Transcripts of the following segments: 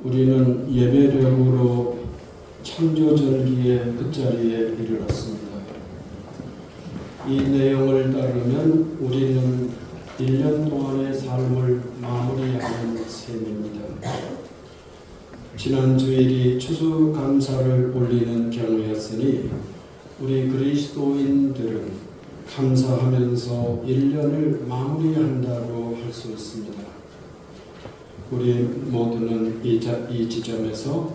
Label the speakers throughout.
Speaker 1: 우리는 예배력으로 창조절기의 끝자리에 이르렀습니다. 이 내용을 따르면 우리는 1년 동안의 삶을 마무리하는 셈입니다. 지난 주일이 추수감사를 올리는 경우였으니 우리 그리스도인들은 감사하면서 1년을 마무리한다고 할 수 있습니다. 우리 모두는 이 지점에서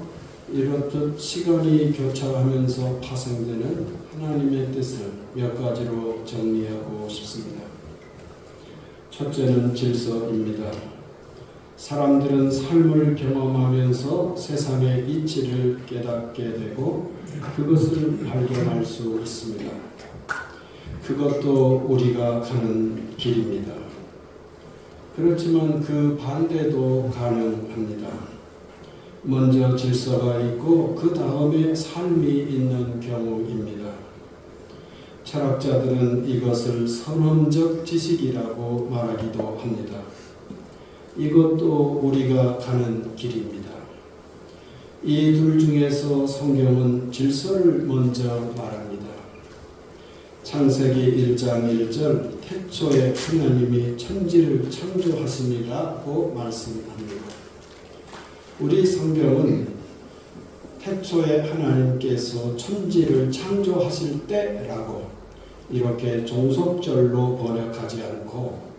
Speaker 1: 이렇듯 시간이 교차하면서 파생되는 하나님의 뜻을 몇 가지로 정리하고 싶습니다. 첫째는 질서입니다. 사람들은 삶을 경험하면서 세상의 이치를 깨닫게 되고 그것을 발견할 수 있습니다. 그것도 우리가 가는 길입니다. 그렇지만 그 반대도 가능합니다. 먼저 질서가 있고 그 다음에 삶이 있는 경우입니다. 철학자들은 이것을 선언적 지식이라고 말하기도 합니다. 이것도 우리가 가는 길입니다. 이 둘 중에서 성경은 질서를 먼저 말합니다. 창세기 1장 1절 태초에 하나님이 천지를 창조하시니라고 말씀합니다. 우리 성경은 태초에 하나님께서 천지를 창조하실 때라고 이렇게 종속절로 번역하지 않고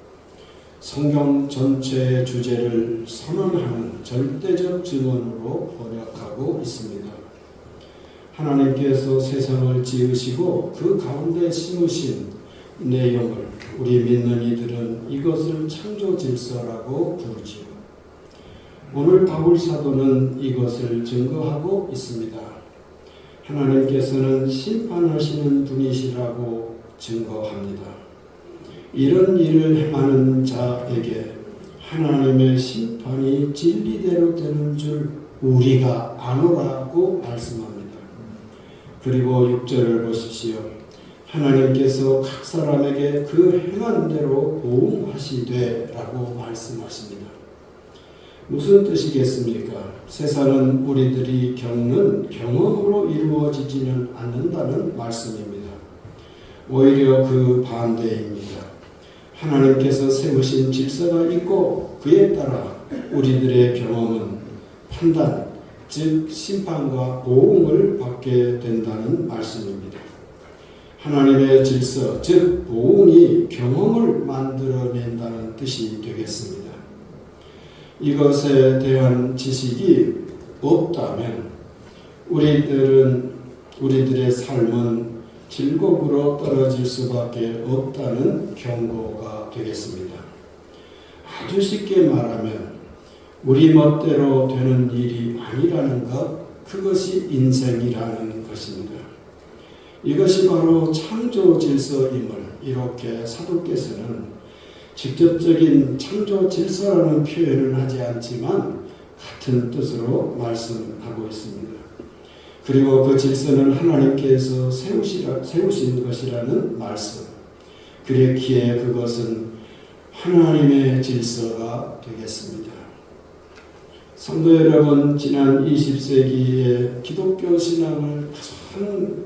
Speaker 1: 성경 전체의 주제를 선언하는 절대적 증언으로 번역하고 있습니다. 하나님께서 세상을 지으시고 그 가운데 심으신 내용을 우리 믿는 이들은 이것을 창조 질서라고 부르지요. 오늘 바울 사도는 이것을 증거하고 있습니다. 하나님께서는 심판하시는 분이시라고 증거합니다. 이런 일을 행하는 자에게 하나님의 심판이 진리대로 되는 줄 우리가 아노라고 말씀합니다. 그리고 6절을 보십시오. 하나님께서 각 사람에게 그 행한 대로 보응하시되 라고 말씀하십니다. 무슨 뜻이겠습니까? 세상은 우리들이 겪는 경험으로 이루어지지는 않는다는 말씀입니다. 오히려 그 반대입니다. 하나님께서 세우신 질서가 있고 그에 따라 우리들의 경험은 판단, 즉 심판과 보응을 받게 된다는 말씀입니다. 하나님의 질서, 즉 보응이 경험을 만들어낸다는 뜻이 되겠습니다. 이것에 대한 지식이 없다면 우리들의 삶은 질곡으로 떨어질 수밖에 없다는 경고가 되겠습니다. 아주 쉽게 말하면 우리 멋대로 되는 일이 아니라는 것, 그것이 인생이라는 것입니다. 이것이 바로 창조 질서임을 이렇게 사도께서는 직접적인 창조 질서라는 표현을 하지 않지만 같은 뜻으로 말씀하고 있습니다. 그리고 그 질서는 하나님께서 세우신 것이라는 말씀. 그랬기에 그것은 하나님의 질서가 되겠습니다. 성도 여러분, 지난 20세기의 기독교 신앙을 가장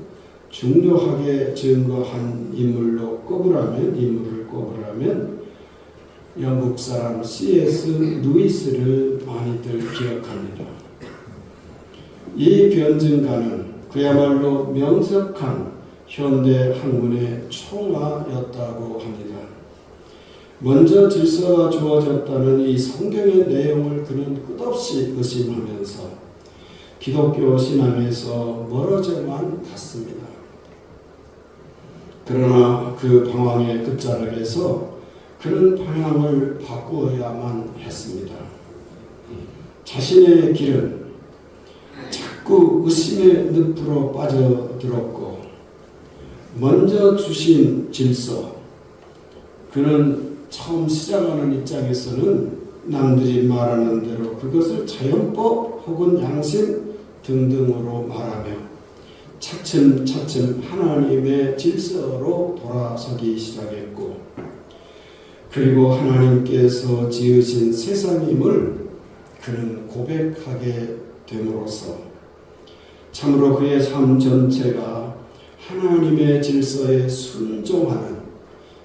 Speaker 1: 중요하게 증거한 인물을 꼽으라면 영국 사람 C.S. 루이스를 많이들 기억합니다. 이 변증가는 그야말로 명석한 현대 학문의 총화였다고 합니다. 먼저 질서가 주어졌다는 이 성경의 내용을 그는 끝없이 의심하면서 기독교 신앙에서 멀어져만 갔습니다. 그러나 그 방황의 끝자락에서 그는 방향을 바꾸어야만 했습니다. 자신의 길은 자꾸 의심의 늪으로 빠져들었고 먼저 주신 질서, 그는 처음 시작하는 입장에서는 남들이 말하는 대로 그것을 자연법 혹은 양심 등등으로 말하며 차츰차츰 하나님의 질서로 돌아서기 시작했고, 그리고 하나님께서 지으신 세상임을 그는 고백하게 됨으로써 참으로 그의 삶 전체가 하나님의 질서에 순종하는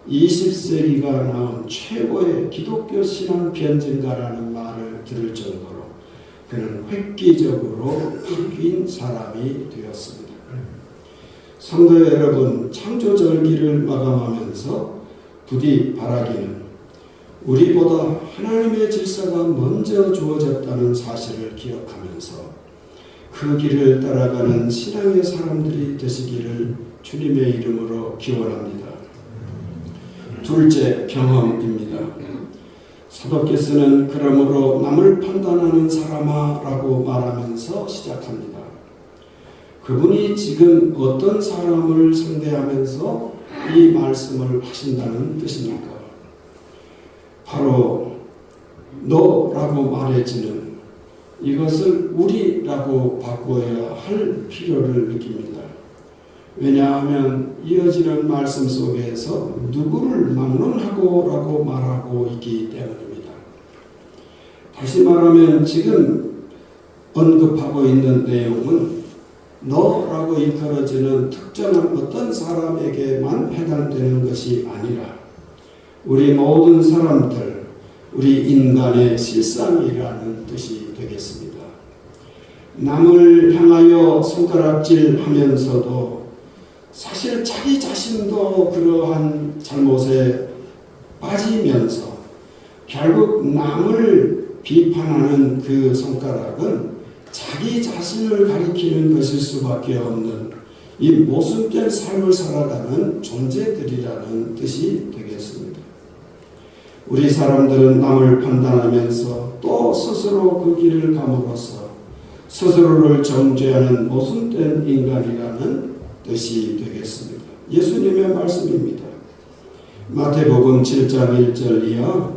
Speaker 1: 20세기가 낳은 최고의 기독교 신앙 변증가라는 말을 들을 정도로 그는 획기적으로 바뀐 사람이 되었습니다. 성도 여러분, 창조절기를 마감하면서 부디 바라기는 우리보다 하나님의 질서가 먼저 주어졌다는 사실을 기억하면서 그 길을 따라가는 신앙의 사람들이 되시기를 주님의 이름으로 기원합니다. 둘째, 경험입니다. 사도께서는 그러므로 남을 판단하는 사람아 라고 말하면서 시작합니다. 그분이 지금 어떤 사람을 상대하면서 이 말씀을 하신다는 뜻입니까? 바로 너라고 말해지는 이것을 우리라고 바꿔야 할 필요를 느낍니다. 왜냐하면 이어지는 말씀 속에서 누구를 막론하고 라고 말하고 있기 때문입니다. 다시 말하면 지금 언급하고 있는 내용은 너라고 일컬어지는 특정한 어떤 사람에게만 해당되는 것이 아니라 우리 모든 사람들, 우리 인간의 실상이라는 뜻이 되겠습니다. 남을 향하여 손가락질하면서도 사실 자기 자신도 그러한 잘못에 빠지면서 결국 남을 비판하는 그 손가락은 자기 자신을 가리키는 것일 수밖에 없는 이 모순된 삶을 살아가는 존재들이라는 뜻이 되겠습니다. 우리 사람들은 남을 판단하면서 또 스스로 그 길을 감으로써 스스로를 정죄하는 모순된 인간이라는 뜻이 되겠습니다. 예수님의 말씀입니다. 마태복음 7장 1절 이하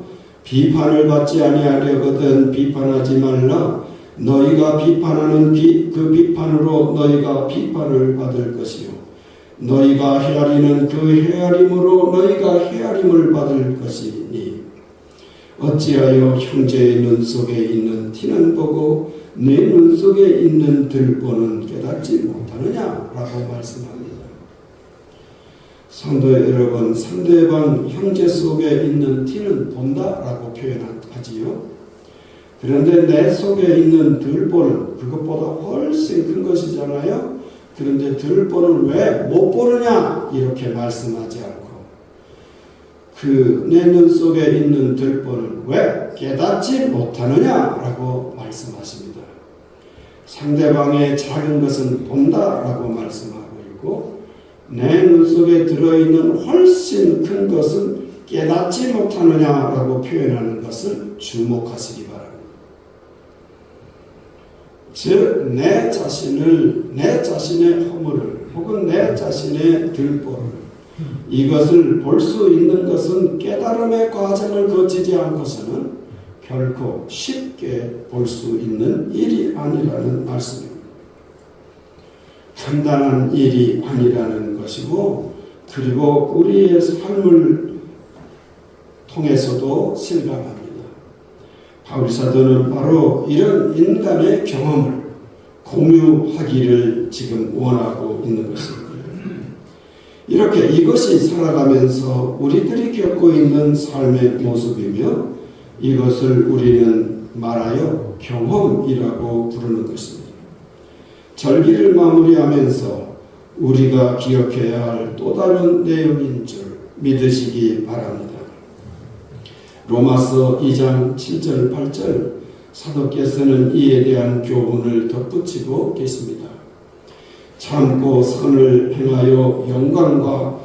Speaker 1: 비판을 받지 아니하려거든 비판하지 말라. 너희가 비판하는 그 비판으로 너희가 비판을 받을 것이요 너희가 헤아리는 그 헤아림으로 너희가 헤아림을 받을 것이니 어찌하여 형제의 눈 속에 있는 티는 보고 내 눈 속에 있는 들보는 깨닫지 못하느냐라고 말씀합니다. 성도 여러분, 상대방 형제 속에 있는 티는 본다라고 표현하지요. 그런데 내 속에 있는 들보는 그것보다 훨씬 큰 것이잖아요. 그런데 들보는 왜 못 보느냐 이렇게 말씀하지 않고 그 내 눈 속에 있는 들보는 왜 깨닫지 못하느냐라고 말씀하십니다. 상대방의 작은 것은 본다라고 말씀하고 있고 내 눈 속에 들어있는 훨씬 큰 것은 깨닫지 못하느냐라고 표현하는 것을 주목하시기 바랍니다. 즉, 내 자신의 허물을 혹은 내 자신의 들보를 이것을 볼 수 있는 것은 깨달음의 과정을 거치지 않고서는 결코 쉽게 볼 수 있는 일이 아니라는 말씀입니다. 간단한 일이 아니라는 것이고 그리고 우리의 삶을 통해서도 실감합니다. 바울사도는 바로 이런 인간의 경험을 공유하기를 지금 원하고 있는 것입니다. 이렇게 이것이 살아가면서 우리들이 겪고 있는 삶의 모습이며 이것을 우리는 말하여 경험이라고 부르는 것입니다. 절기를 마무리하면서 우리가 기억해야 할 또 다른 내용인 줄 믿으시기 바랍니다. 로마서 2장 7절 8절 사도께서는 이에 대한 교훈을 덧붙이고 계십니다. 참고 선을 행하여 영광과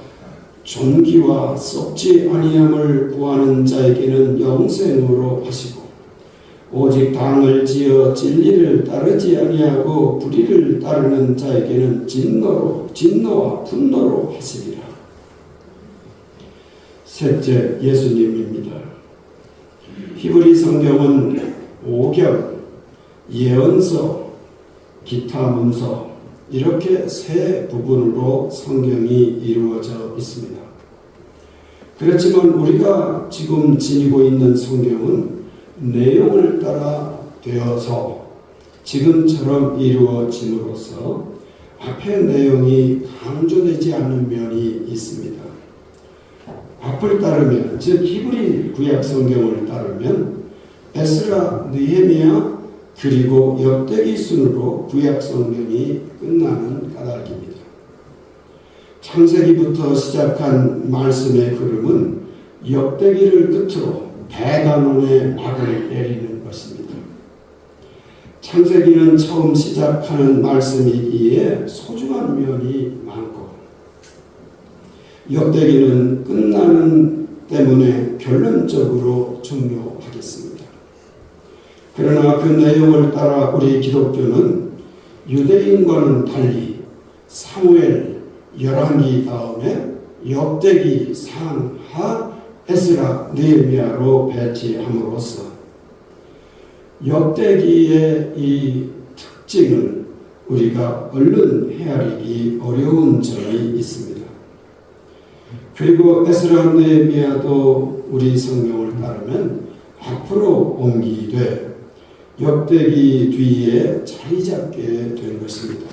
Speaker 1: 존귀와 썩지 아니함을 구하는 자에게는 영생으로 하시고 오직 당을 지어 진리를 따르지 아니하고 불의를 따르는 자에게는 진노와 분노로 하시리라. 셋째, 예수님입니다. 히브리 성경은 오경, 예언서, 기타 문서 이렇게 세 부분으로 성경이 이루어져 있습니다. 그렇지만 우리가 지금 지니고 있는 성경은 내용을 따라 되어서 지금처럼 이루어짐으로써 앞의 내용이 강조되지 않는 면이 있습니다. 앞을 따르면, 즉 히브리 구약 성경을 따르면 에스라, 느헤미야 그리고 역대기 순으로 구약 성경이 끝나는 까닭입니다. 창세기부터 시작한 말씀의 흐름은 역대기를 끝으로 대단원의 막을 내리는 것입니다. 창세기는 처음 시작하는 말씀이기에 소중한 면이 많고, 역대기는 끝나는 때문에 결론적으로 중요하겠습니다. 그러나 그 내용을 따라 우리 기독교는 유대인과는 달리 사무엘, 열왕기 다음에 역대기, 상하, 에스라, 느헤미야로 배치함으로써 역대기의 이 특징을 우리가 얼른 헤아리기 어려운 점이 있습니다. 그리고 에스라, 느헤미야도 우리 성경을 따르면 앞으로 옮기되 역대기 뒤에 자리 잡게 된 것입니다.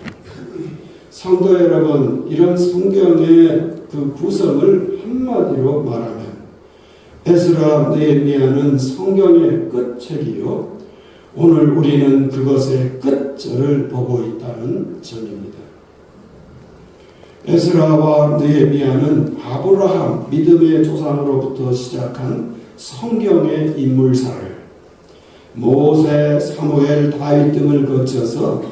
Speaker 1: 성도 여러분, 이런 성경의 그 구성을 한마디로 말하면 에스라, 느헤미야는 성경의 끝책이요, 오늘 우리는 그것의 끝절을 보고 있다는 점입니다. 에스라와 느헤미야는 아브라함, 믿음의 조상으로부터 시작한 성경의 인물사를 모세, 사무엘, 다윗 등을 거쳐서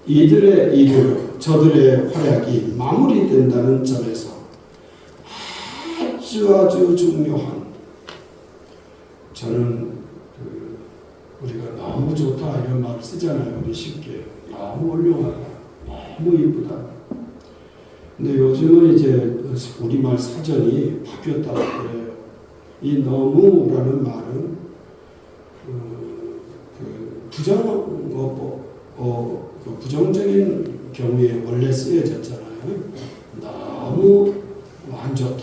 Speaker 1: 이들의 일으로 저들의 활약이 마무리된다는 점에서 아주 중요한, 저는 우리가 너무 좋다 이런 말을 쓰잖아요. 우리 쉽게. 너무 훌륭하다, 너무 이쁘다. 근데 요즘은 이제 우리말 사전이 바뀌었다고 그래요. 이 너무라는 말은 부정적인 경우에 원래 쓰여졌잖아요. 너무 안 좋다,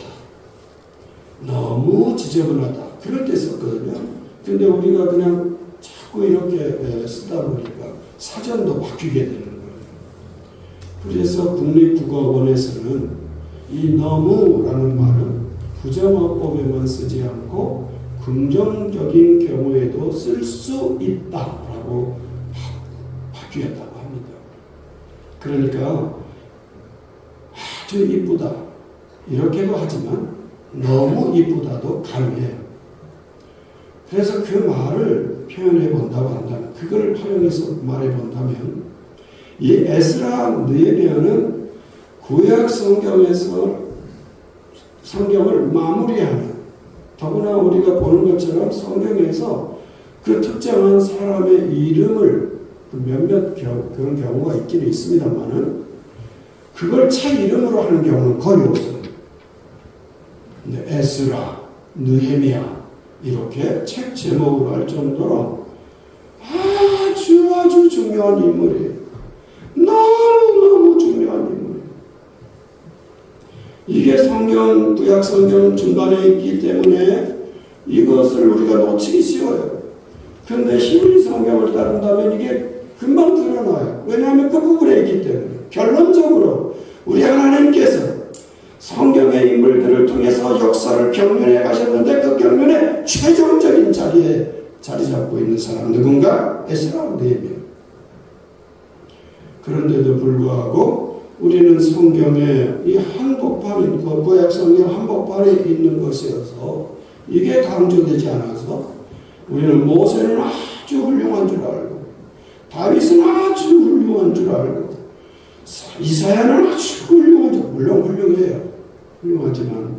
Speaker 1: 너무 지저분하다, 그럴 때 썼거든요. 근데 우리가 그냥 자꾸 이렇게 쓰다 보니까 사전도 바뀌게 되는 거예요. 그래서 국립국어원에서는 이 너무라는 말은 부정어법에만 쓰지 않고 긍정적인 경우에도 쓸 수 있다라고 바뀌었다고 합니다. 그러니까 아주 이쁘다 이렇게도 하지만 너무 이쁘다도 가능해요. 그래서 그 말을 표현해 본다고 한다면, 그걸 활용해서 말해 본다면, 이 에스라, 느헤미야는 구약 성경에서 성경을 마무리하는, 더구나 우리가 보는 것처럼 성경에서 그 특정한 사람의 이름을 몇몇 그런 경우가 있기는 있습니다만은 그걸 차 이름으로 하는 경우는 거의 없어요. 근데 에스라, 느헤미야 이렇게 책 제목으로 할 정도로 아주 중요한 인물이에요. 너무 중요한 인물이에요. 이게 성경, 구약 성경 중간에 있기 때문에 이것을 우리가 놓치기 쉬워요. 그런데 히브리 성경을 따른다면 이게 금방 드러나요. 왜냐하면 그 부분에 있기 때문에. 결론적으로 우리 하나님께서 성경의 인물들을 통해서 역사를 경륜해 가셨는데 그 경륜의 최종적인 자리에 자리 잡고 있는 사람 누군가? 에스라, 느헤미야. 그런데도 불구하고 우리는 성경의 이 한복판인 구약 성경 한복판에 있는 것이어서 이게 강조되지 않아서 우리는 모세는 아주 훌륭한 줄 알고, 다윗은 아주 훌륭한 줄 알고, 이사야는 아주 훌륭한 줄, 물론 훌륭해요. 훌륭하지만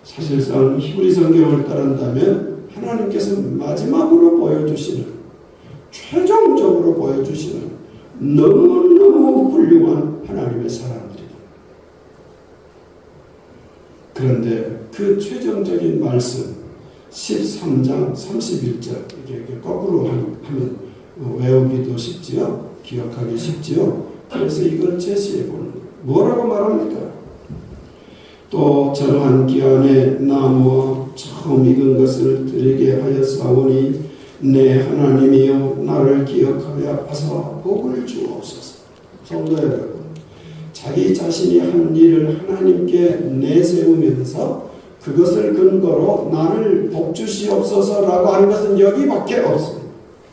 Speaker 1: 사실상 히브리 성경을 따른다면 하나님께서 마지막으로 보여주시는, 최종적으로 보여주시는 너무너무 훌륭한 하나님의 사람들이다. 그런데 그 최종적인 말씀 13장 31절 이렇게 거꾸로 하면 외우기도 쉽지요, 기억하기 쉽지요. 그래서 이걸 제시해 보는 거예요. 뭐라고 말합니까? 또 정한 기한에 나무와 처음 익은 것을 드리게 하였사오니 내 하나님이여 나를 기억하여 하사 복을 주옵소서. 성도 여러분, 자기 자신이 한 일을 하나님께 내세우면서 그것을 근거로 나를 복 주시옵소서라고 하는 것은 여기밖에 없습니다.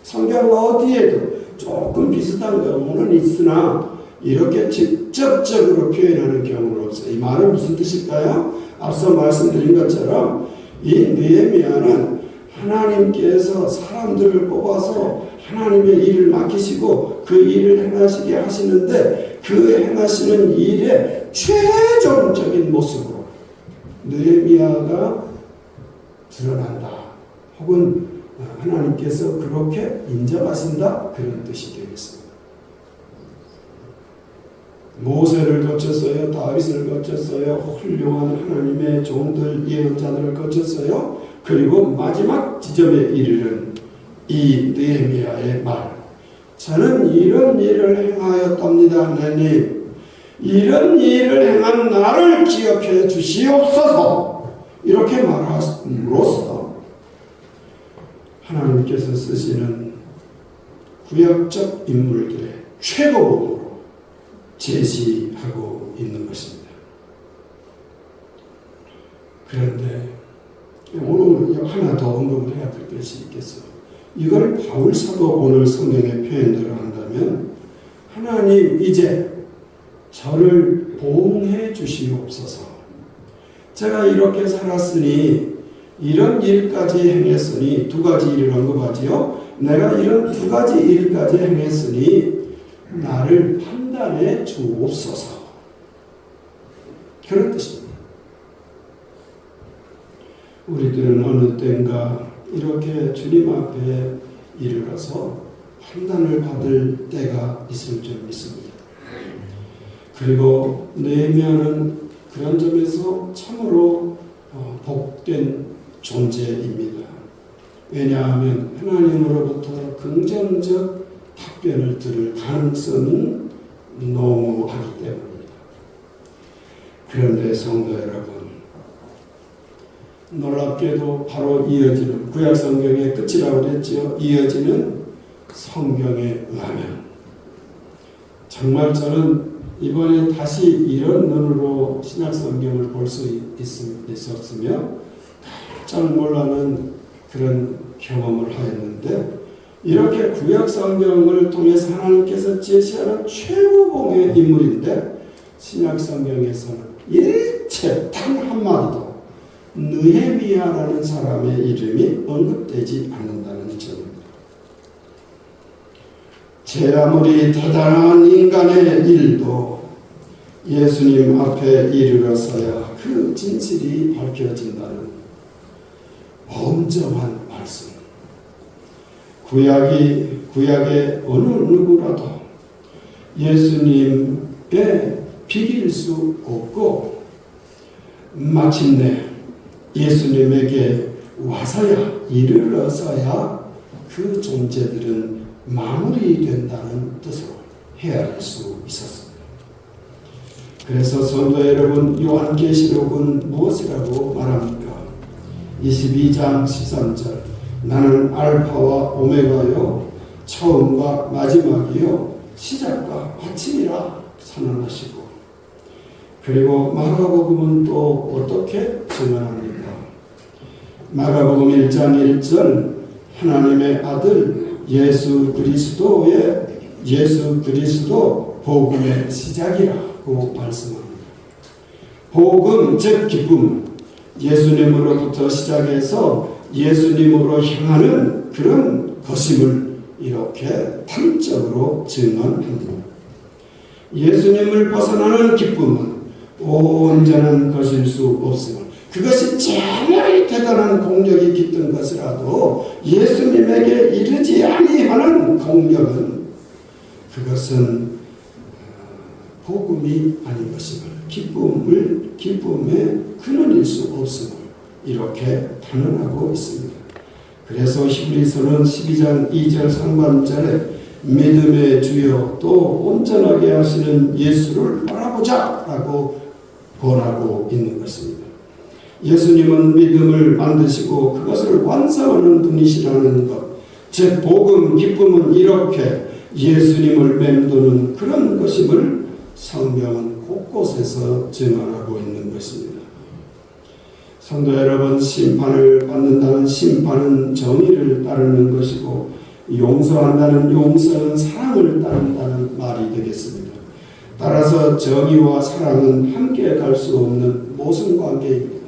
Speaker 1: 성경 어디에도 조금 비슷한 경우는 있으나 이렇게 직접적으로 표현하는 경우는 없어요. 이 말은 무슨 뜻일까요? 앞서 말씀드린 것처럼 이 느헤미야는 하나님께서 사람들을 뽑아서 하나님의 일을 맡기시고 그 일을 행하시게 하시는데 그 행하시는 일의 최종적인 모습으로 느헤미야가 드러난다. 혹은 하나님께서 그렇게 인정하신다. 그런 뜻이 되겠습니다. 모세를 거쳤어요. 다윗을 거쳤어요. 훌륭한 하나님의 종들, 예언자들을 거쳤어요. 그리고 마지막 지점에 이르는 이 느헤미야의 말. 저는 이런 일을 행하였답니다. 하나님. 이런 일을 행한 나를 기억해 주시옵소서. 이렇게 말함으로써 하나님께서 쓰시는 구약적 인물들의 최고봉으로 제시하고 있는 것입니다. 그런데 오늘 하나 더 언급을 해야 될 것이 있겠어요. 이걸 바울 사도 오늘 성경의 표현대로 한다면 하나님 이제 저를 보응해 주시옵소서. 제가 이렇게 살았으니 이런 일까지 행했으니 두 가지 일을 언급하지요. 내가 이런 두 가지 일까지 행했으니 나를 판단해 주옵소서. 그런 뜻입니다. 우리들은 어느 때인가 이렇게 주님 앞에 이르러서 판단을 받을 때가 있을 줄 믿습니다. 그리고 느헤미야는 그런 점에서 참으로 복된 존재입니다. 왜냐하면 하나님으로부터 긍정적 답변을 들을 가능성이 너무하기 때문입니다. 그런데 성도 여러분, 놀랍게도 바로 이어지는 구약 성경의 끝이라고 그랬죠. 이어지는 성경에 의하면 정말 저는 이번에 다시 이런 눈으로 신약 성경을 볼 수 있었으며 깜짝 놀라는 그런 경험을 하였는데 이렇게 구약 성경을 통해서 하나님께서 제시하는 최고봉의 인물인데 신약 성경에서는 일체 단 한마디도 느헤미야라는 사람의 이름이 언급되지 않는다는 점입니다. 제 아무리 대단한 인간의 일도 예수님 앞에 이르러서야 그 진실이 밝혀진다는 엄정한 말씀. 구약의 어느 누구라도 예수님에 비길 수 없고 마침내 예수님에게 와서야 이르러서야 그 존재들은 마무리된다는 뜻으로 헤아릴 수 있었습니다. 그래서 성도 여러분, 요한계시록은 무엇이라고 말합니까? 22장 13절 나는 알파와 오메가요 처음과 마지막이요 시작과 마침이라 선언하시고 그리고 마가복음은 또 어떻게 증언합니까? 마가복음 1장 1절 하나님의 아들 예수 그리스도 복음의 시작이라고 말씀합니다. 복음 즉 기쁨 예수님으로부터 시작해서 예수님으로 향하는 그런 것임을 이렇게 단적으로 증언합니다. 예수님을 벗어나는 기쁨은 온전한 것일 수 없음을 그것이 정말 대단한 공력이 깃든 것이라도 예수님에게 이르지 아니하는 공력은 그것은 복음이 아닌 것임을 기쁨의 근원일 수 없음을 이렇게 단언하고 있습니다. 그래서 히브리서는 12장 2절 상반절에 믿음의 주여 또 온전하게 하시는 예수를 바라보자 라고 권하고 있는 것입니다. 예수님은 믿음을 만드시고 그것을 완성하는 분이시라는 것, 즉 복음, 기쁨은 이렇게 예수님을 맴도는 그런 것임을 성경은 곳곳에서 증언하고 있는 것입니다. 성도 여러분, 심판을 받는다는 심판은 정의를 따르는 것이고 용서한다는 용서는 사랑을 따른다는 말이 되겠습니다. 따라서 정의와 사랑은 함께 갈 수 없는 모순관계입니다.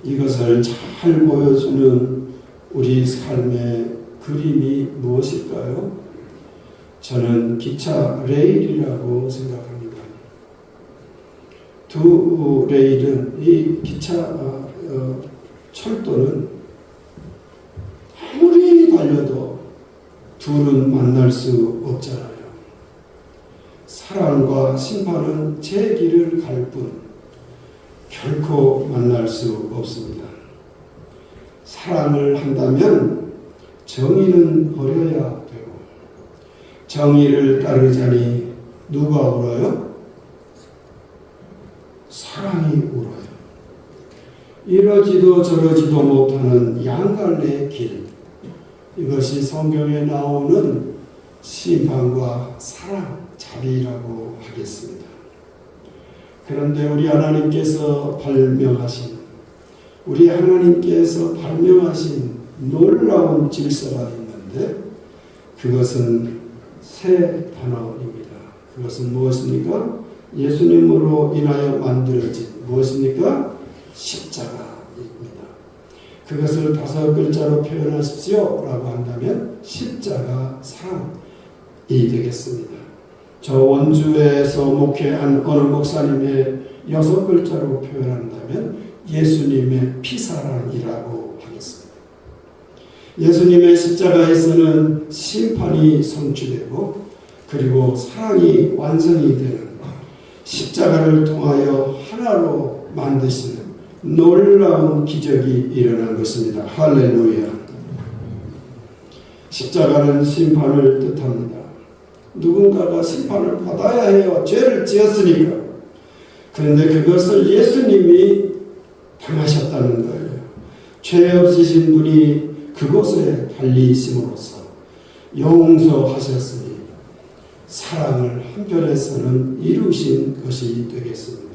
Speaker 1: 이것을 잘 보여주는 우리 삶의 그림이 무엇일까요? 저는 기차 레일이라고 생각합니다. 두 레일은 이 기차 철도는 아무리 달려도 둘은 만날 수 없잖아요. 사랑과 심판은 제 길을 갈 뿐 결코 만날 수 없습니다. 사랑을 한다면 정의는 버려야 되고 정의를 따르자니 누가 울어요? 사랑이 울어요. 이러지도 저러지도 못하는 양갈래의 길, 이것이 성경에 나오는 심판과 사랑, 자비라고 하겠습니다. 그런데 우리 하나님께서 발명하신 놀라운 질서가 있는데 그것은 세 단어입니다. 그것은 무엇입니까? 예수님으로 인하여 만들어진 무엇입니까? 십자가입니다. 그것을 5글자로 표현하십시오 라고 한다면 십자가 사랑이 되겠습니다. 저 원주에서 목회한 어느 목사님의 6글자로 표현한다면 예수님의 피사랑이라고 하겠습니다. 예수님의 십자가에서는 심판이 성취되고 그리고 사랑이 완성이 되는 십자가를 통하여 하나로 만드시는 놀라운 기적이 일어난 것입니다. 할렐루야. 십자가는 심판을 뜻합니다. 누군가가 심판을 받아야 해요. 죄를 지었으니까. 그런데 그것을 예수님이 당하셨다는 거예요. 죄 없으신 분이 그곳에 달리심으로써 용서하셨으니 사랑을 한편에서는 이루신 것이 되겠습니다.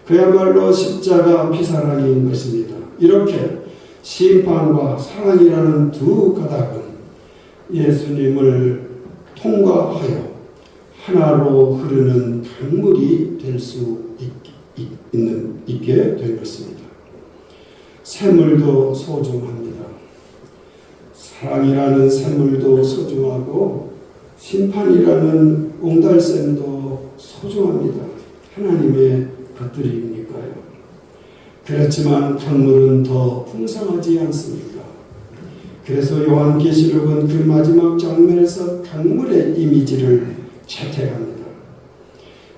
Speaker 1: 그야말로 십자가 피사랑인 것입니다. 이렇게 심판과 사랑이라는 두 가닥은 예수님을 통과하여 하나로 흐르는 강물이 될 수 있게 된 것입니다. 샘물도 소중합니다. 사랑이라는 샘물도 소중하고 심판이라는 옹달샘도 소중합니다. 하나님의 것들이니까요. 그렇지만 강물은 더 풍성하지 않습니까? 그래서 요한계시록은 그 마지막 장면에서 강물의 이미지를 채택합니다.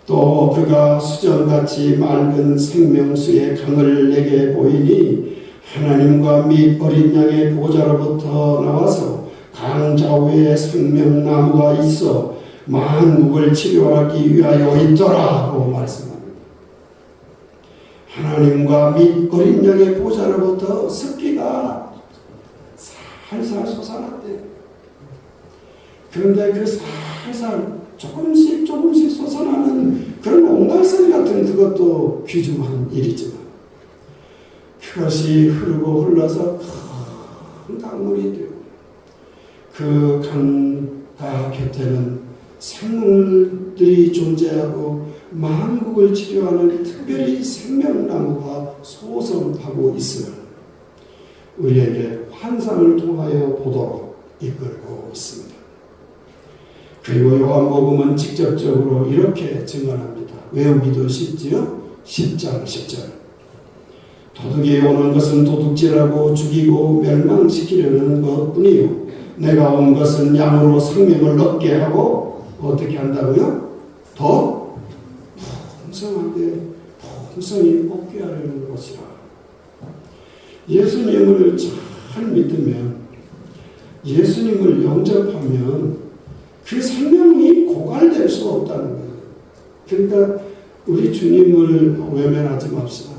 Speaker 1: 또 그가 수정같이 맑은 생명수의 강을 내게 보이니 하나님과 및 어린 양의 보좌로부터 나와서 강 좌우에 생명나무가 있어 만국을 치료하기 위하여 있더라고 말씀합니다. 하나님과 및 어린 양의 보좌로부터 습기가 살살 솟아났대요. 그런데 그 살살 조금씩 솟아나는 그런 옹달샘 같은 그것도 귀중한 일이지만 그것이 흐르고 흘러서 큰 강물이 되고 그 강가 곁에는 생물들이 존재하고 만국을 치료하는 특별히 생명나무가 소성하고 있으면 우리에게 환상을 통하여 보도록 이끌고 있습니다. 그리고 요한복음은 직접적으로 이렇게 증언합니다. 외우기도 쉽지요? 10장 10절. 도둑이 오는 것은 도둑질하고 죽이고 멸망시키려는 것뿐이요 내가 온 것은 양으로 생명을 얻게 하고 어떻게 한다고요? 더 풍성하게 풍성히 얻게 하려는 것이라. 예수님을 잘 믿으면 예수님을 영접하면 그 생명이 고갈될 수 없다는 거예요. 그러니까 우리 주님을 외면하지 맙시다.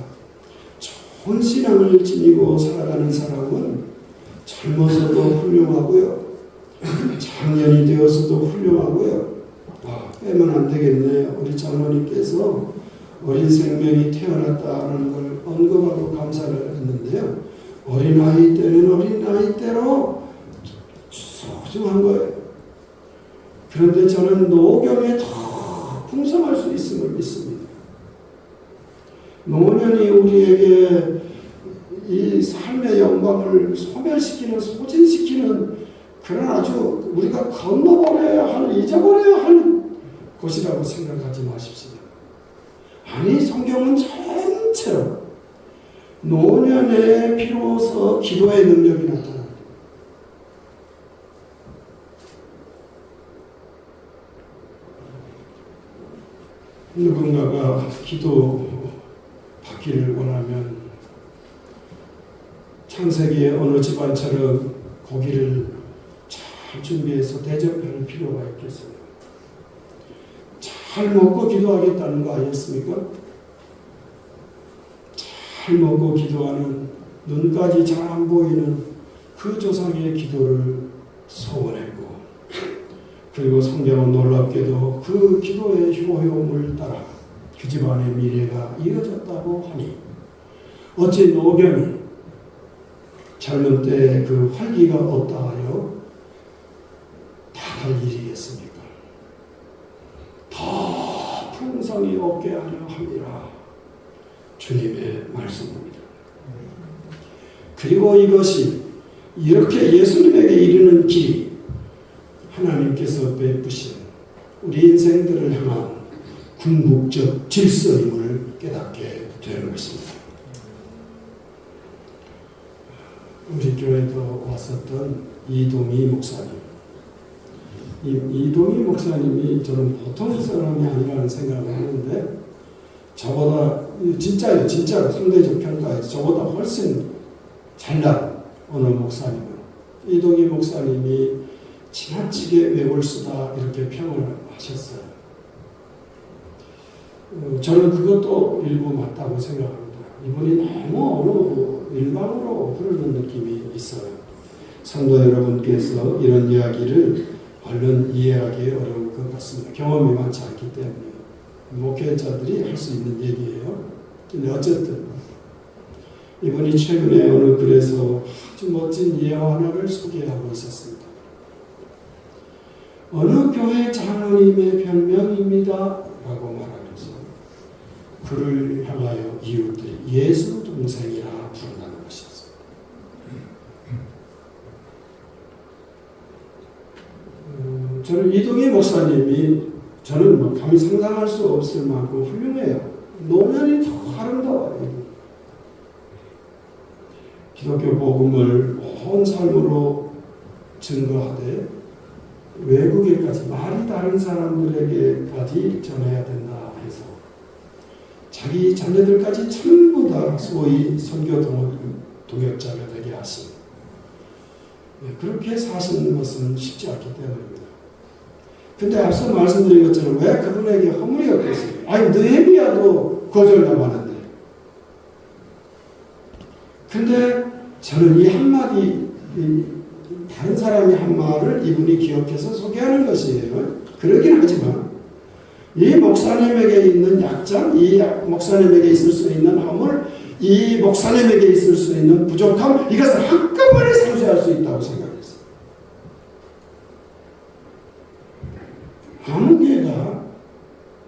Speaker 1: 좋은 신앙을 지니고 살아가는 사람은 젊어서도 훌륭하고요. 장년이 되어서도 훌륭하고요. 빼면 안 되겠네요. 우리 장로님께서 어린 생명이 태어났다는 걸 언급하고 감사를 했는데요. 어린아이 때는 어린아이대로 소중한 거예요. 그런데 저는 노경에 더 풍성할 수 있음을 믿습니다. 노년이 우리에게 이 삶의 영광을 소멸시키는, 소진시키는 그런 아주 우리가 건너버려야 할, 잊어버려야 할 곳이라고 생각하지 마십시오. 아니, 성경은 전체로 노년에 비로소 기도의 능력이 나타납니다. 누군가가 기도 받기를 원하면 창세기의 어느 집안처럼 고기를 잘 준비해서 대접할 필요가 있겠어요. 잘 먹고 기도하겠다는 거 아니었습니까? 잘 먹고 기도하는, 눈까지 잘 안 보이는 그 조상의 기도를 소원했고, 그리고 성경은 놀랍게도 그 기도의 효용을 따라 그 집안의 미래가 이어졌다고 하니, 어찌 노경이 젊은 때 그 활기가 없다 하여 다할 일이겠습니까? 더 풍성히 얻게 하려 함이라. 주님의 말씀입니다. 그리고 이것이 이렇게 예수님에게 이르는 길이 하나님께서 베푸신 우리 인생들을 향한 궁극적 질서임을 깨닫게 되는 것입니다. 우리 교회도 왔었던 이동희 목사님. 이동희 목사님이 저는 보통 사람이 아니라는 생각을 하는데, 저보다 진짜로 상대적 평가에서 저보다 훨씬 잘난 어느 목사님은 이동희 목사님이 지나치게 외골수다 이렇게 평을 하셨어요. 저는 그것도 일부 맞다고 생각합니다. 이분이 너무 일방으로 흐르는 느낌이 있어요. 성도 여러분께서 이런 이야기를 얼른 이해하기 어려울 것 같습니다. 경험이 많지 않기 때문에. 목회자들이 할 수 있는 얘기예요. 근데 어쨌든 이분이 최근에 어느 글에서 아주 멋진 예화 하나를 소개하고 있었습니다. 어느 교회 장로님의 별명입니다 라고 말하면서 그를 향하여 이웃들이 예수 동생이라 부른다는 것이었습니다. 저는 이동희 목사님이 저는 감히 상상할 수 없을 만큼 훌륭해요. 노년이 더 아름다워요. 기독교 복음을 온 삶으로 증거하되 외국에까지, 말이 다른 사람들에게까지 전해야 된다 해서 자기 자녀들까지 전부 다 소위 선교 동역자가 되게 하신, 그렇게 사시는 것은 쉽지 않기 때문입니다. 근데 앞서 말씀드린 것처럼 왜 그분에게 허물이 없겠어요? 아니, 느헤미야도 거절당하는데. 근데 저는 이 한마디, 다른 사람이 한 말을 이분이 기억해서 소개하는 것이에요. 그러긴 하지만 이 목사님에게 있는 약점, 이 목사님에게 있을 수 있는 허물, 이 목사님에게 있을 수 있는 부족함, 이것을 한꺼번에 상쇄할 수 있다고 생각했어요. 아무개가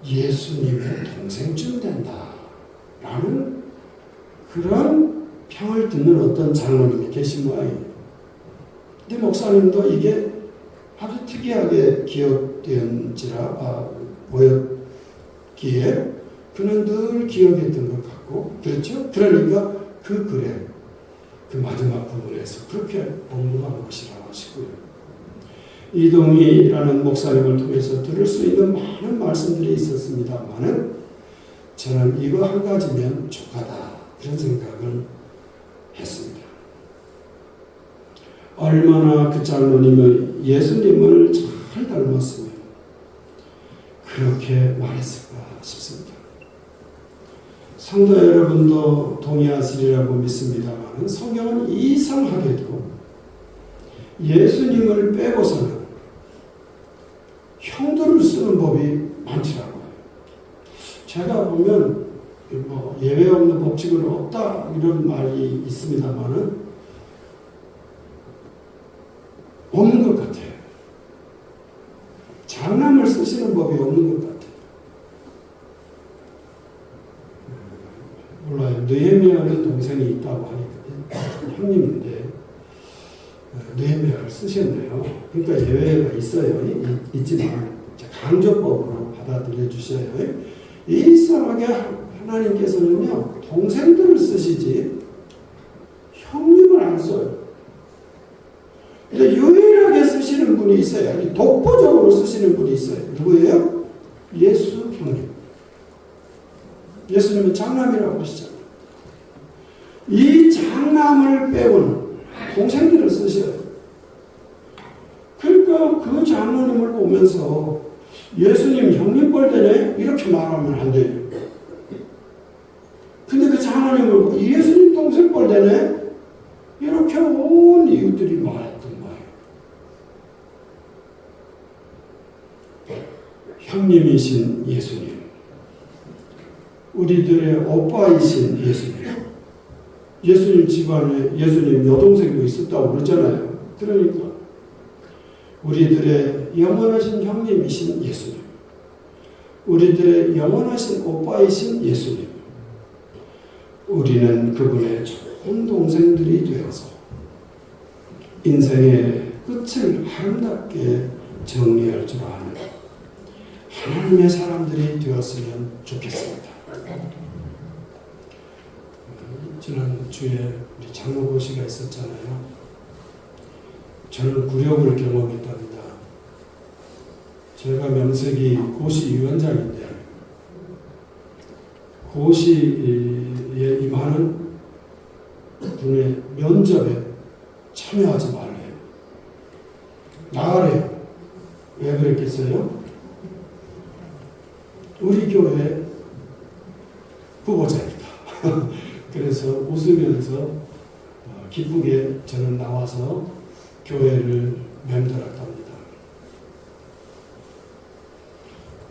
Speaker 1: 예수님의 동생쯤 된다라는 그런 평을 듣는 어떤 장로님이 계신 모양이에요. 근데 목사님도 이게 아주 특이하게 기억되었지라 보였기에 그는 늘 기억했던 것 같고, 그렇죠? 그러니까 그 글에 그 마지막 부분에서 그렇게 언급한 것이라 싶고요. 이동희라는 목사님을 통해서 들을 수 있는 많은 말씀들이 있었습니다만은 저는 이거 한 가지면 족하다 그런 생각을 했습니다. 얼마나 그 장로님을 예수님을 잘 닮았으면 그렇게 말했을까 싶습니다. 성도 여러분도 동의하시리라고 믿습니다만 성경은 이상하게도 예수님을 빼고서는 형들을 쓰는 법이 많더라고요. 제가 보면 뭐 예외 없는 법칙은 없다 이런 말이 있습니다만은 없는 것 같아요. 장남을 쓰시는 법이 없는 것 같아요. 몰라요. 느헤미야는 동생이 있다고 하니까 형님인데 느헤미야를 쓰셨네요. 그러니까 예외가 있어요. 있지만 강조법으로 받아들여 주셔요. 이상하게 하나님께서는요 동생들을 쓰시지 형님을 안 써요. 근데 유일하게 쓰시는 분이 있어요. 독보적으로 쓰시는 분이 있어요. 누구예요? 예수 형님. 예수님은 장남이라고 하시잖아요. 이 장남을 빼고는 동생들을 쓰셔요. 그러니까 그 장로님을 보면서 예수님 형님 뻘되네 이렇게 말하면 안 돼요. 근데 그 장로님을 예수님 동생 뻘되네 이렇게 온 이웃들이 말했던 거예요. 형님이신 예수님, 우리들의 오빠이신 예수님, 예수님 집안에 예수님 여동생도 있었다고 그러잖아요. 그러니까 우리들의 영원하신 형님이신 예수님, 우리들의 영원하신 오빠이신 예수님, 우리는 그분의 좋은 동생들이 되어서 인생의 끝을 아름답게 정리할 줄 아는 하나님의 사람들이 되었으면 좋겠습니다. 지난 주에 우리 장로고시가 있었잖아요. 저는 굴욕을 경험했답니다. 제가 명색이 고시위원장인데 고시에 임하는 분의 면접에 참여하지 말래요. 나가래요. 왜 그랬겠어요? 우리 교회 후보자입니다. 그래서 웃으면서 기쁘게 저는 나와서 교회를 맴돌았답니다.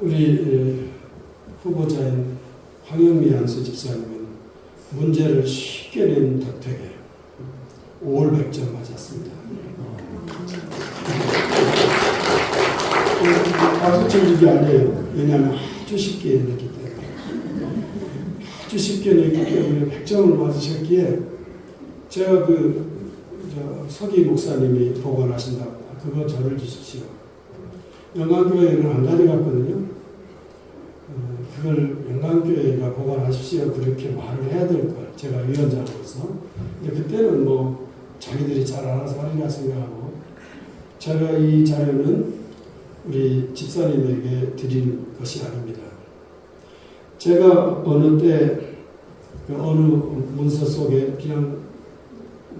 Speaker 1: 우리 후보자인 황영미 안수 집사님은 문제를 쉽게 낸 덕택에 5월 100점 맞았습니다. 박수 쳐주기 아니에요. 왜냐하면 아주 쉽게 냈기 때문에. 아주 쉽게 냈기 때문에 100점을 받으셨기에 제가 서기 목사님이 보관하신다고 그거 저를 주십시오. 영광교회는 안 가져갔거든요. 그걸 영광교회가 보관하십시오. 그렇게 말을 해야 될 걸. 제가 위원장으로서. 근데 그때는 뭐 자기들이 잘 알아서 하리라 생각하고 제가 이 자료는 우리 집사님에게 드린 것이 아닙니다. 제가 어느 때 어느 문서 속에 그냥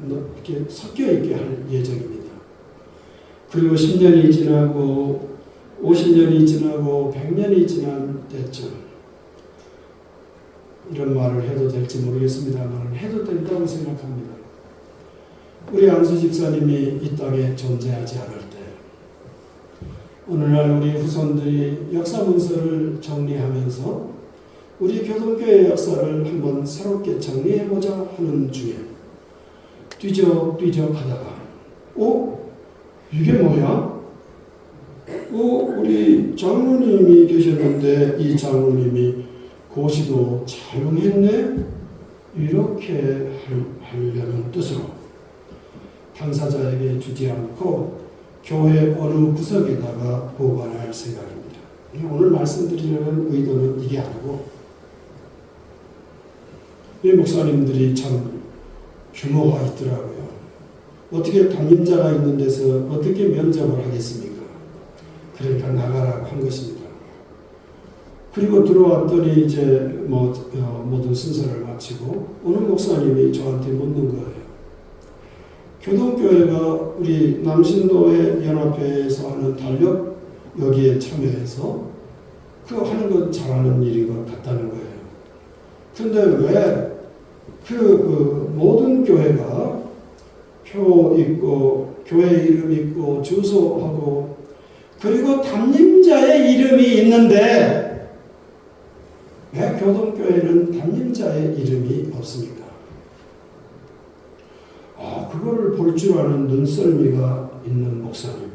Speaker 1: 이렇게 섞여 있게 할 예정입니다. 그리고 10년이 지나고 50년이 지나고 100년이 지난 때쯤 이런 말을 해도 될지 모르겠습니다만 해도 된다고 생각합니다. 우리 안수 집사님이 이 땅에 존재하지 않을 때 어느 날 우리 후손들이 역사 문서를 정리하면서 우리 교동교회 역사를 한번 새롭게 정리해보자 하는 중에 뒤적 하다가 이게 뭐야? 우리 장로님이 계셨는데 이 장로님이 고시도 촬영했네? 이렇게 하려는 뜻으로 당사자에게 주지 않고 교회 어느 구석에다가 보관할 생각입니다. 오늘 말씀드리려는 의도는 이게 아니고 이 목사님들이 참 규모가 있더라고요. 어떻게 담임자가 있는 데서 어떻게 면접을 하겠습니까? 그러니까 나가라고 한 것입니다. 그리고 들어왔더니 이제 모든 순서를 마치고 어느 목사님이 저한테 묻는 거예요. 교동교회가 우리 남신도회 연합회에서 하는 달력 여기에 참여해서 그 하는 건 잘하는 일인 것 같다는 거예요. 근데 왜 모든 교회가 표 있고 교회 이름 있고 주소하고 그리고 담임자의 이름이 있는데 왜 교동교회는 담임자의 이름이 없습니까? 그거를 볼 줄 아는 눈썰미가 있는 목사님,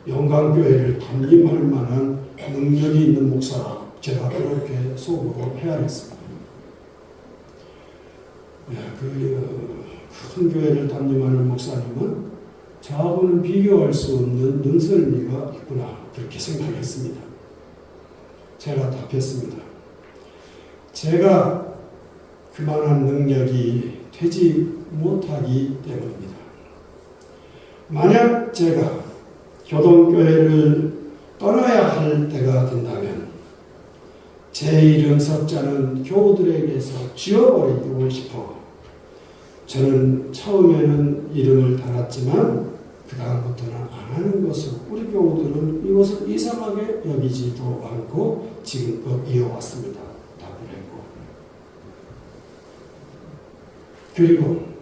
Speaker 1: 영광교회를 담임할 만한 능력이 있는 목사라 제가 그렇게 속으로 헤아렸습니다. 큰 교회를 담임하는 목사님은 저하고는 비교할 수 없는 능설미가 있구나 그렇게 생각했습니다. 제가 답했습니다. 제가 그만한 능력이 되지 못하기 때문입니다. 만약 제가 교동교회를 떠나야 할 때가 된다면 제 이름 석자는 교우들에게서 지워버리고 싶어 저는 처음에는 이름을 달았지만 그 다음부터는 안 하는 것을 우리 교우들은 이것을 이상하게 여기지도 않고 지금껏 이어왔습니다. 답을 했고 그리고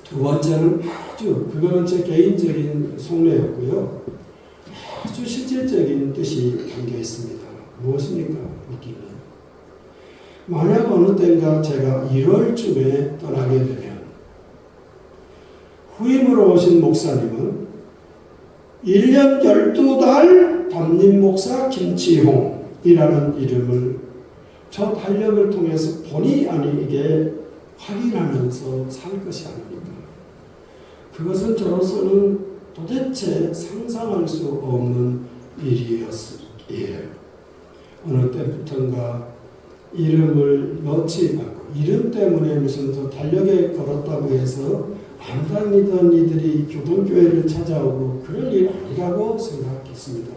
Speaker 1: 두 번째는 그거는 제 개인적인 속내였고요. 아주 실질적인 뜻이 담겨 있습니다. 무엇입니까? 웃기는. 만약 어느 때인가 제가 1월쯤에 떠나게 되면 후임으로 오신 목사님은 1년 12달 담임 목사 김치홍이라는 이름을 저 달력을 통해서 본의 아니게 확인하면서 살 것이 아닙니까? 그것은 저로서는 도대체 상상할 수 없는 일이었기에 어느 때부턴가 이름을 넣지 않고 이름 때문에 무슨 저 달력에 걸었다고 해서 안 다니던 이들이 교동교회를 찾아오고 그럴 일 아니라고 생각했습니다.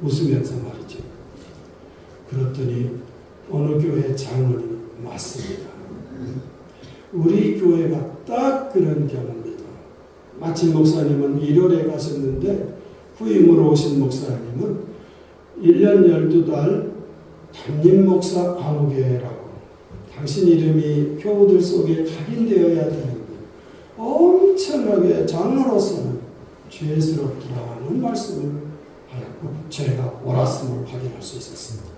Speaker 1: 웃으면서 말이죠. 그랬더니 어느 교회 장로는 맞습니다. 우리 교회가 딱 그런 경우입니다. 마침 목사님은 1월에 가셨는데 후임으로 오신 목사님은 1년 12달 담임 목사 아무개라고 당신 이름이 교우들 속에 각인되어야 되는데 엄청나게 장로로서는 죄스럽다는 말씀을 하였고 제가 옳았음을 확인할 수 있었습니다.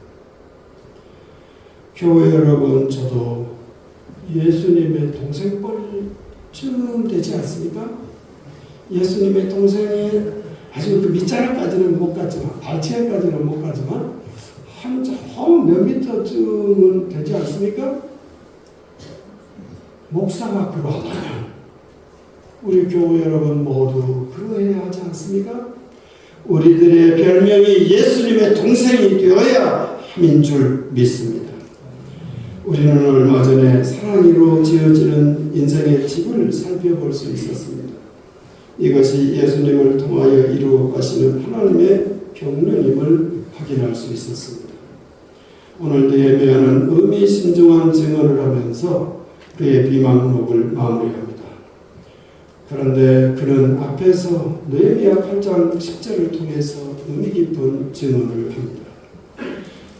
Speaker 1: 교회 여러분, 저도 예수님의 동생뻘쯤 되지 않습니까? 예수님의 동생이 아주 그 밑자락까지는 못 갔지만 발치에까지는 못 가지만 몇 미터쯤은 되지 않습니까? 목사가 그러하다면 우리 교회 여러분 모두 그러해야 하지 않습니까? 우리들의 별명이 예수님의 동생이 되어야 함인 줄 믿습니다. 우리는 얼마 전에 사랑으로 지어지는 인생의 집을 살펴볼 수 있었습니다. 이것이 예수님을 통하여 이루어 가시는 하나님의 경륜임을 확인할 수 있었습니다. 오늘도 예배하는 의미심중한 증언을 하면서 그의 비망록을 마무리합니다. 그런데 그는 앞에서 느헤미야 8장 10절을 통해서 의미 깊은 증언을 합니다.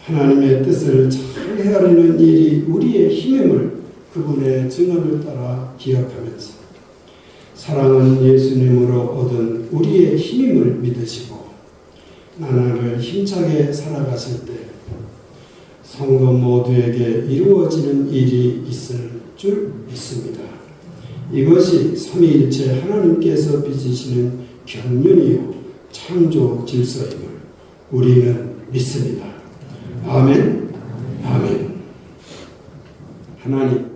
Speaker 1: 하나님의 뜻을 잘 헤아리는 일이 우리의 힘임을 그분의 증언을 따라 기억하면서 사랑은 예수님으로 얻은 우리의 힘임을 믿으시고 나날을 힘차게 살아가실 때 성도 모두에게 이루어지는 일이 있을 줄 믿습니다. 이것이 삼위일체 하나님께서 빚으시는 경륜이요 창조 질서임을 우리는 믿습니다. 아멘. 아멘. 하나님